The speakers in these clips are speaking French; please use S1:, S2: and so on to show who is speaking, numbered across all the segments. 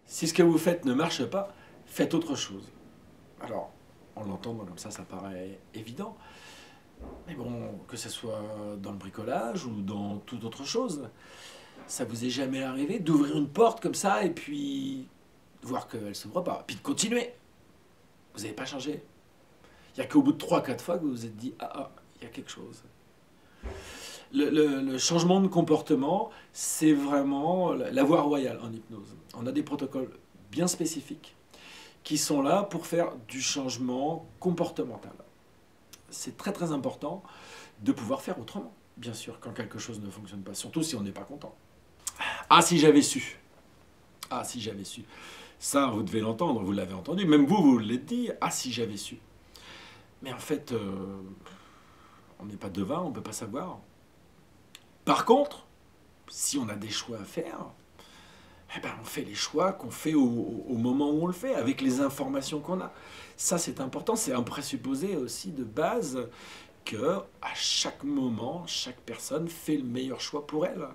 S1: Si ce que vous faites ne marche pas, faites autre chose. Alors, en l'entendant comme ça paraît évident. Mais bon, que ce soit dans le bricolage ou dans toute autre chose, ça vous est jamais arrivé d'ouvrir une porte comme ça et puis de voir qu'elle ne s'ouvre pas, puis de continuer. Vous n'avez pas changé. Il n'y a qu'au bout de 3-4 fois que vous vous êtes dit « Ah, il y a quelque chose ». Le changement de comportement, c'est vraiment la voie royale en hypnose. On a des protocoles bien spécifiques qui sont là pour faire du changement comportemental. C'est très très important de pouvoir faire autrement, bien sûr, quand quelque chose ne fonctionne pas, surtout si on n'est pas content. Ah, si j'avais su. Ah, si j'avais su. Ça, vous devez l'entendre, vous l'avez entendu, même vous, vous l'avez dit. Ah, si j'avais su. Mais en fait, on n'est pas devin, on ne peut pas savoir. Par contre, si on a des choix à faire, eh ben on fait les choix qu'on fait au moment où on le fait, avec les informations qu'on a. Ça, c'est important, c'est un présupposé aussi de base que à chaque moment, chaque personne fait le meilleur choix pour elle.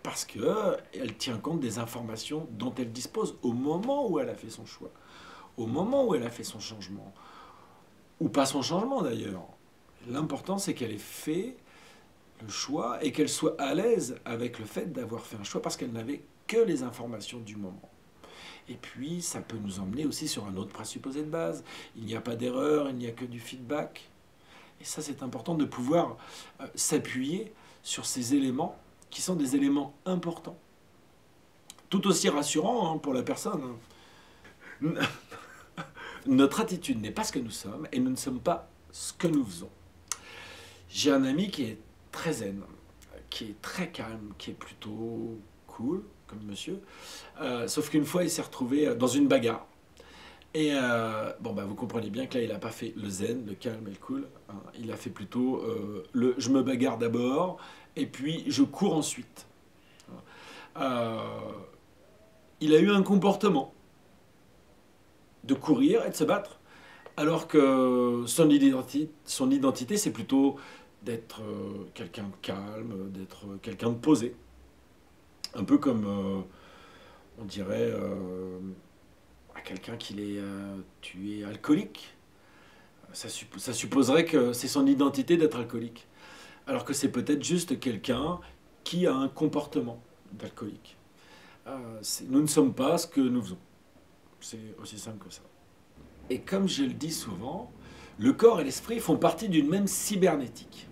S1: Parce qu'elle tient compte des informations dont elle dispose au moment où elle a fait son choix, au moment où elle a fait son changement, ou pas son changement d'ailleurs. L'important, c'est qu'elle ait fait le choix et qu'elle soit à l'aise avec le fait d'avoir fait un choix parce qu'elle n'avait que les informations du moment. Et puis, ça peut nous emmener aussi sur un autre présupposé de base. Il n'y a pas d'erreur, il n'y a que du feedback. Et ça, c'est important de pouvoir s'appuyer sur ces éléments qui sont des éléments importants. Tout aussi rassurants pour la personne. Notre attitude n'est pas ce que nous sommes et nous ne sommes pas ce que nous faisons. J'ai un ami qui est très zen, qui est très calme, qui est plutôt cool, comme monsieur. Sauf qu'une fois, il s'est retrouvé dans une bagarre. Et vous comprenez bien que là, il n'a pas fait le zen, le calme et le cool. Hein. Il a fait plutôt le je me bagarre d'abord et puis je cours ensuite. Il a eu un comportement de courir et de se battre, alors que son identité c'est plutôt d'être quelqu'un de calme, d'être quelqu'un de posé. Un peu comme, on dirait, à quelqu'un qui est alcoolique. Ça supposerait que c'est son identité d'être alcoolique. Alors que c'est peut-être juste quelqu'un qui a un comportement d'alcoolique. Nous ne sommes pas ce que nous faisons. C'est aussi simple que ça. Et comme je le dis souvent, le corps et l'esprit font partie d'une même cybernétique.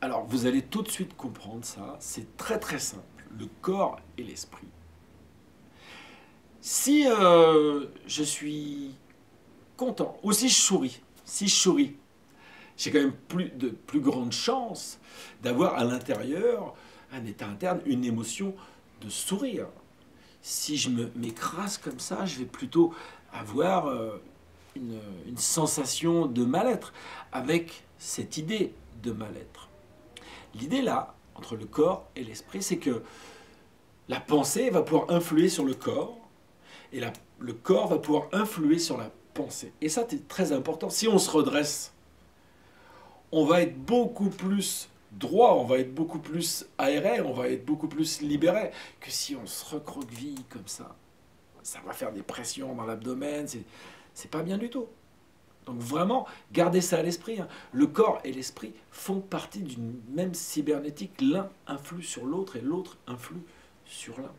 S1: Alors, vous allez tout de suite comprendre ça. C'est très très simple. Le corps et l'esprit. Si je suis content, ou si je souris, j'ai quand même de plus grandes chances d'avoir à l'intérieur un état interne, une émotion de sourire. Si je m'écrase comme ça, je vais plutôt avoir une sensation de mal-être, avec cette idée de mal-être. L'idée là, entre le corps et l'esprit, c'est que la pensée va pouvoir influer sur le corps, et le corps va pouvoir influer sur la pensée. Et ça, c'est très important. Si on se redresse, on va être beaucoup plus droit, on va être beaucoup plus aéré, on va être beaucoup plus libéré que si on se recroqueville comme ça. Ça va faire des pressions dans l'abdomen, c'est pas bien du tout. Donc vraiment, gardez ça à l'esprit. Hein. Le corps et l'esprit font partie d'une même cybernétique. L'un influe sur l'autre et l'autre influe sur l'un.